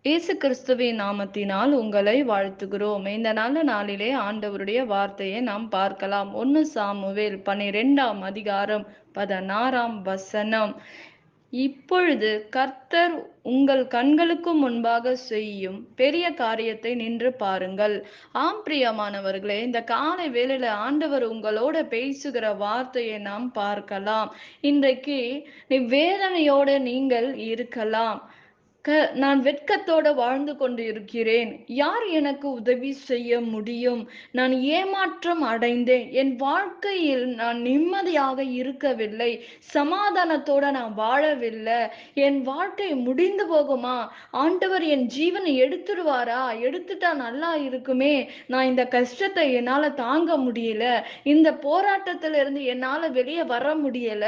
இயேசு கிறிஸ்துவின் நாமத்தினால் உங்களை வாழ்த்துகிறோம். இந்த நல்ல நாளிலே ஆண்டவருடைய வார்த்தையை நாம் பார்க்கலாம். 1 சாமுவேல் 12ஆம் அதிகாரம் 16ஆம் வசனம். இப்பொழுது கர்த்தர் உங்கள் கண்களுக்கு முன்பாக செய்யும் பெரிய காரியத்தை நின்று பாருங்கள். ஆம் பிரியமானவர்களே, இந்த காலை வேளையில ஆண்டவர் உங்களோட பேசுகிற வார்த்தையை நாம் பார்க்கலாம். இன்றைக்கு வேதனையோட நீங்கள் இருக்கலாம். நான் வெட்கத்தோட வாழ்ந்து கொண்டு இருக்கிறேன். யார் எனக்கு உதவி செய்ய முடியும்? நான் ஏமாற்றம் அடைந்தேன். என் வாழ்க்கையில் நான் நிம்மதியாக இருக்கவில்லை. சமாதானத்தோட நான் வாழவில்லை. என் வாழ்க்கை முடிந்து போகுமா? ஆண்டவர் என் ஜீவனை எடுத்துடுவாரா? எடுத்துட்டா நல்லா இருக்குமே. நான் இந்த கஷ்டத்தை என்னால தாங்க முடியல. இந்த போராட்டத்திலிருந்து என்னால வெளியே வர முடியல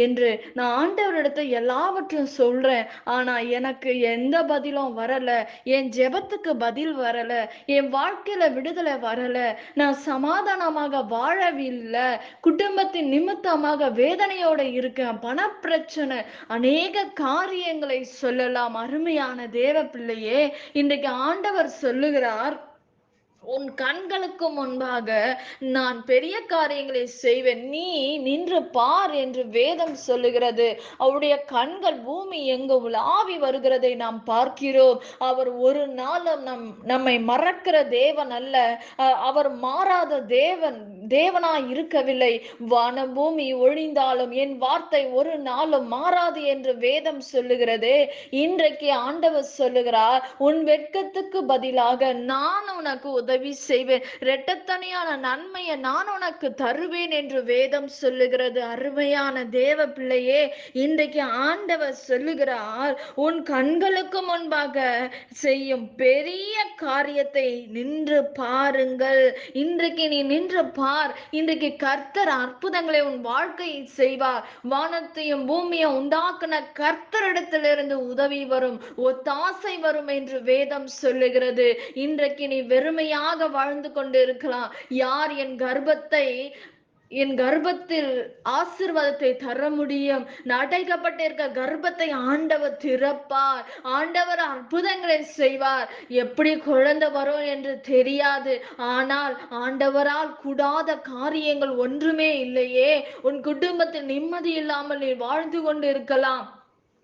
என்று நான் ஆண்டவரிடத்தை எல்லாவற்றையும் சொல்றேன். ஆனா எனக்கு எந்த பதிலும் வரல. என் ஜெபத்துக்கு பதில் வரல. என் வாழ்க்கையில விடுதலை வரல. நான் சமாதானமாக வாழவில்லை. குடும்பத்தின் நிமித்தமாக வேதனையோட இருக்கேன். பணப்பிரச்சனை, அநேக காரியங்களை சொல்லலாம். அருமையான தேவ பிள்ளையே, இன்றைக்கு ஆண்டவர் சொல்லுகிறார், உன் கண்களுக்கு முன்பாக நான் பெரிய காரியங்களை செய்வேன், நீ நின்று பார் என்று வேதம் சொல்லுகிறது. அவருடைய கண்கள் பூமி எங்கு உலாவி வருகிறதை நாம் பார்க்கிறோம். அவர் ஒரு நாளும் நம்மை மறக்கிற தேவன் அல்ல. அவர் மாறாத தேவனாய் இருக்கவில்லை. வான பூமி ஒழிந்தாலும் என் வார்த்தை ஒரு நாளும் மாறாது என்று வேதம் சொல்லுகிறது. இன்றைக்கு ஆண்டவர் சொல்லுகிறார், உன் வெட்கத்துக்கு பதிலாக நான் உனக்கு உதவி செய்வேன். இரட்டத்தனையான நன்மையை நான் உனக்கு தருவேன் என்று வேதம் சொல்லுகிறது. அருமையான தேவ பிள்ளையே, இன்றைக்கு ஆண்டவர் சொல்லுகிறார், உன் கண்களுக்கு முன்பாக செய்யும் பெரிய காரியத்தை நின்று பாருங்கள். இன்றைக்கு நீ நின்று பார். இன்றைக்கு கர்த்தர் அற்புதங்களை உன் வாழ்க்கையில் செய்வார். வானத்தையும் பூமியை உண்டாக்குன கர்த்தரிடத்திலிருந்து உதவி வரும், ஒத்தாசை வரும் என்று வேதம் சொல்லுகிறது. இன்றைக்கு நீ வெறுமையாக வாழ்ந்து கொண்டு இருக்கலாம். யார் என் கர்ப்பத்தில் ஆசீர்வாதத்தை தர முடியும்? அடைக்கப்பட்டிருக்க கர்ப்பத்தை ஆண்டவர் திறப்பார். ஆண்டவர் அற்புதங்களை செய்வார். எப்படி குழந்தை வரும் என்று தெரியாது. ஆனால் ஆண்டவரால் கூடாத காரியங்கள் ஒன்றுமே இல்லையே. உன் குடும்பத்தில் நிம்மதி இல்லாமல் நீ வாழ்ந்து கொண்டு இருக்கலாம்.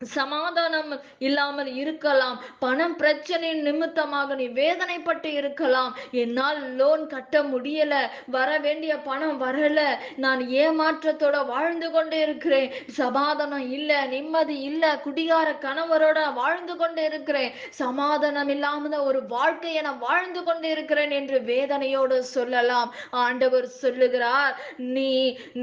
சமாதானம் இல்லாமல் இருக்கலாம். பணம் பிரச்சனை நிமித்தமாக நீ வேதனைப்பட்டு இருக்கலாம். என்னால் லோன் கட்ட முடியல, வர வேண்டிய பணம் வரல, நான் ஏமாற்றத்தோட வாழ்ந்து கொண்டு இருக்கிறேன், சமாதானம் இல்ல, நிம்மதி இல்ல, குடிகார கணவரோட வாழ்ந்து கொண்டு இருக்கிறேன், சமாதானம் இல்லாம ஒரு வாழ்க்கையை நான் வாழ்ந்து கொண்டு இருக்கிறேன் என்று வேதனையோடு சொல்லலாம். ஆண்டவர் சொல்லுகிறார், நீ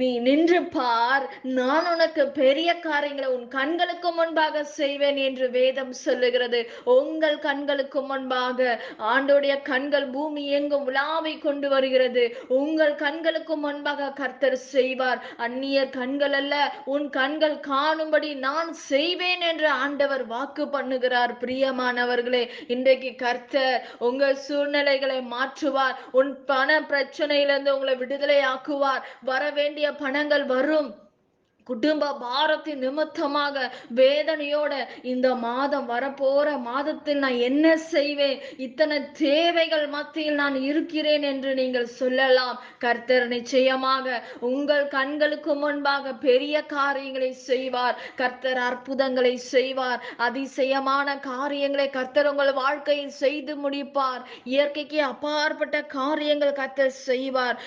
நீ நின்று பார், நான் உனக்கு பெரிய காரியங்களை உன் கண்களுக்கு முன்பாக செய்வேன் என்று வேதம் சொல்லுகிறது. உங்கள் கண்களுக்கு முன்பாக ஆண்டோடைய கண்கள் பூமி எங்கும் உலாவை கொண்டு வருகிறது. உங்கள் கண்களுக்கு முன்பாக கர்த்தர் செய்வார். அந்நிய கண்கள் அல்ல, உன் கண்கள் காணும்படி நான் செய்வேன் என்று ஆண்டவர் வாக்கு பண்ணுகிறார். பிரியமானவர்களே, இன்றைக்கு கர்த்தர் உங்கள் சூழ்நிலைகளை மாற்றுவார். உன் பண பிரச்சனையிலிருந்து உங்களை விடுதலை ஆக்குவார். வர வேண்டிய பணங்கள் வரும். குடும்ப பாரத்தின் நிமித்தமாக வேதனையோட இந்த மாதம் வரப்போற மாதத்தில் நான் என்ன செய்வேன், இத்தனை தேவைகள் மத்தியில் நான் இருக்கிறேன் என்று நீங்கள் சொல்லலாம். கர்த்தர் நிச்சயமாக உங்கள் கண்களுக்கு முன்பாக பெரிய காரியங்களை செய்வார். கர்த்தர் அற்புதங்களை செய்வார். அதிசயமான காரியங்களை கர்த்தர் உங்கள் வாழ்க்கையில் செய்து முடிப்பார். இயற்கைக்கு அப்பாற்பட்ட காரியங்கள் கர்த்தர் செய்வார்.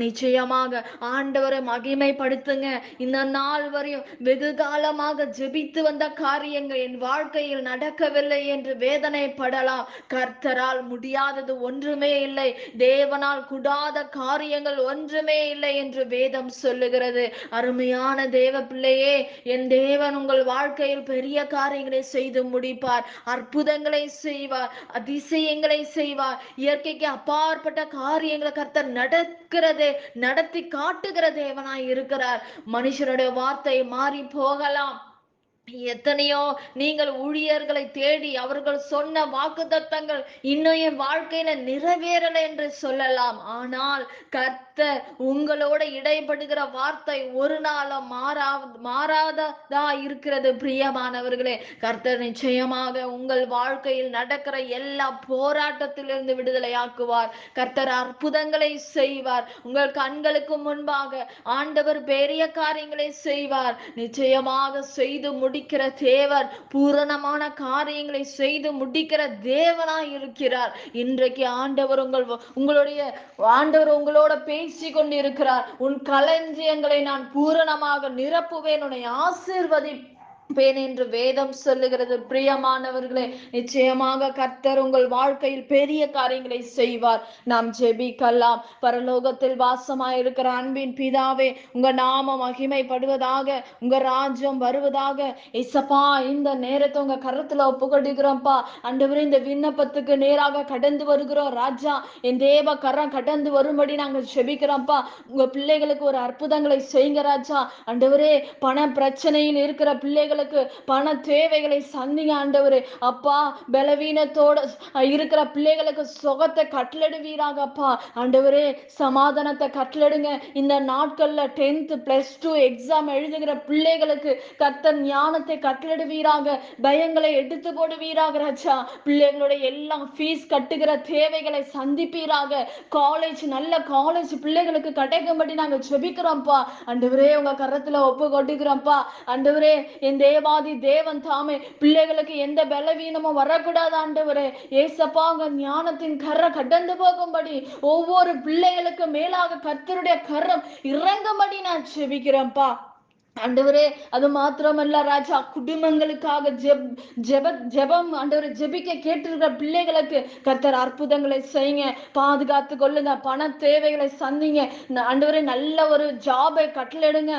நிச்சயமாக ஆண்டவரை மகிமைப்படுத்துங்க. இந்த நாள் வரையும் வெகு காலமாக ஜெபித்து வந்த காரியங்கள் என் வாழ்க்கையில் நடக்கவில்லை என்று வேதனைப்படலாம். கர்த்தரால் முடியாதது ஒன்றுமே இல்லை, தேவனால் கூடாத காரியங்கள் ஒன்றுமே இல்லை என்று வேதம் சொல்லுகிறது. அருமையான தேவ பிள்ளையே, என் தேவன் உங்கள் வாழ்க்கையில் பெரிய காரியங்களை செய்து முடிப்பார். அற்புதங்களை செய்வார், அதிசயங்களை செய்வார். இயற்கைக்கு அப்பாற்பட்ட காரியங்களை கர்த்தர் நடத்தி காட்டுகிற தேவனாய் இருக்கிறார். மனுஷருடைய வார்த்தை மாறி போகலாம். எத்தனையோ நீங்கள் ஊழியர்களை தேடி அவர்கள் சொன்ன வாக்குத்தத்தங்கள் இன்னும் என் வாழ்க்கையில நிறைவேறல என்று சொல்லலாம். ஆனால் கர்த்தர் கர்த்தர் உங்களோட இடைப்படுகிற வார்த்தை ஒரு நாளும் மாறாததா இருக்கிறது. பிரியமானவர்களே, கர்த்தர் நிச்சயமாக உங்கள் வாழ்க்கையில் நடக்கிற எல்லா போராட்டத்திலிருந்து விடுதலையாக்குவார். கர்த்தர் அற்புதங்களை செய்வார். உங்கள் கண்களுக்கு முன்பாக ஆண்டவர் பெரிய காரியங்களை செய்வார். நிச்சயமாக செய்து முடிக்கிற தேவன், பூரணமான காரியங்களை செய்து முடிக்கிற தேவனாய் இருக்கிறார். இன்றைக்கு ஆண்டவர் உங்களோட பேசி கொண்டிருக்கிறார். உன் களஞ்சியங்களை நான் பூரணமாக நிரப்புவேன், உன்னை ஆசீர்வதிப்பேன் என்று வேதம் சொல்லுகிறது. பிரியமானவர்களே, நிச்சயமாக கர்த்தர் உங்கள் வாழ்க்கையில் பெரிய காரியங்களை செய்வார். நாம் ஜெபிக்கலாம். பரலோகத்தில் வாசமாயிருக்கிற அன்பின் பிதாவே, உங்க நாம மகிமைப்படுவதாக, உங்க ராஜ்யம் வருவதாக. இசப்பா, இந்த நேரத்தை உங்க கரத்துல ஒப்புக்கொடுக்கிறோம்ப்பா. ஆண்டவரே, இந்த விண்ணப்பத்துக்கு நேராக கடந்து வருகிறோம் ராஜா. என் தேவ கரம் கடந்து வரும்படி நாங்கள் ஜெபிக்கிறோம்ப்பா. உங்க பிள்ளைகளுக்கு ஒரு அற்புதங்களை செய்யுங்க ராஜா. ஆண்டவரே, பண பிரச்சனையில் இருக்கிற பிள்ளைகளுக்கு பண தேவைகளை சந்திங்க ஆண்டவரே. அப்பா, பலவீனத்தோட இருக்கிற பிள்ளைகளுக்கு சுகத்தை கட்டளிடுவீராக அப்பா. ஆண்டவரே, சமாதானத்தை கட்டளிடுங்க. இந்த நாட்கள்ல 10th +2 எக்ஸாம் எழுதுகிற பிள்ளைகளுக்கு கர்த்தர் ஞானத்தை கட்டளிடுவீராக. பயங்களை எடுத்து போடுவீராக ராஜா. பிள்ளைகளுடைய எல்லாம் ஃபீஸ் கட்டுகிற தேவைகளை சந்திப்பீராக. நல்ல காலேஜ் பிள்ளைகளுக்கு கிடைக்கும்படி நாங்கள் ஜெபிக்கிறோம்ப்பா. ஆண்டவரே, உங்க கரத்துல ஒப்பு கொட்டுக்கிறோம்ப்பா. ஆண்டவரே, என் தேவாதி தேவன் தாமே பிள்ளைகளுக்கு எந்த பலவீனமும் வரக்கூடாது ஆண்டவரே. ஏசப்பா, உங்க ஞானத்தின் கரம் கடந்து போகும்படி, ஒவ்வொரு பிள்ளைகளுக்கு மேலாக கர்த்தருடைய கரம் இறங்கும்படி நான் ஜெபிக்கிறேன்ப்பா. ஆண்டவரே, அது மாத்திரமல்ல ராஜா, குடும்பங்களுக்காக ஜெபம் ஆண்டவரை ஜெபிக்க கேட்டிருக்கிற பிள்ளைகளுக்கு கர்த்தர் அற்புதங்களை செய்யுங்க. பாதுகாத்து கொள்ளுங்க. பண தேவைகளை சந்திங்க ஆண்டவரே. நல்ல ஒரு ஜாபை கட்டளிடுங்க.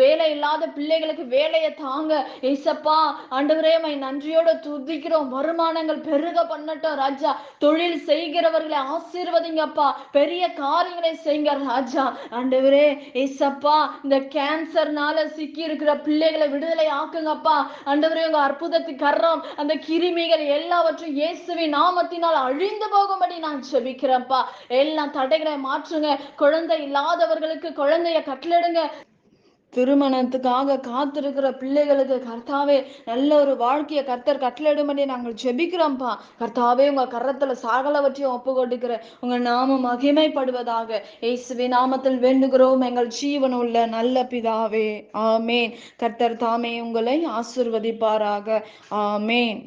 வேலை இல்லாத பிள்ளைகளுக்கு வேலையை தாங்க ஏசப்பா. ஆண்டவரே, நன்றியோட துதிக்கிறோம். வருமானங்கள் பெருக பண்ணட்டும் ராஜா. தொழில் செய்கிறவர்களை ஆசீர்வதிங்கப்பா. பெரிய காரியங்களை செய்யுங்க ராஜா. ஆண்டவரே ஏசப்பா, இந்த கேன்சர்னால சிக்கி இருக்கிற பிள்ளைகளை விடுதலை ஆக்குங்கப்பா. ஆண்டவரே, உங்க அற்புதத்துக்கு கரம் அந்த கிருமிகள் எல்லாவற்றையும் இயேசுவின் நாமத்தினால் அழிந்து போகும்படி நான் ஜெபிக்கிறேன்ப்பா. எல்லாம் தடைகளை மாற்றுங்க. குழந்தை இல்லாதவர்களுக்கு குழந்தைய கட்டளிடுங்க. திருமணத்துக்காக காத்திருக்கிற பிள்ளைகளுக்கு கர்த்தாவே நல்ல ஒரு வாழ்க்கையை கர்த்தர் கட்டளிடும்படி நாங்கள் ஜெபிக்கிறோம்ப்பா. கர்த்தாவே, உங்க கரத்துல சகலவற்றையும் ஒப்பு கொடுக்கிற உங்க நாமம் மகிமைப்படுவதாக. இயேசுவின் நாமத்தில் வேண்டுகிறோம் எங்கள் ஜீவனுள்ள நல்ல பிதாவே, ஆமேன். கர்த்தர் தாமே உங்களை ஆசீர்வதிப்பாராக. ஆமேன்.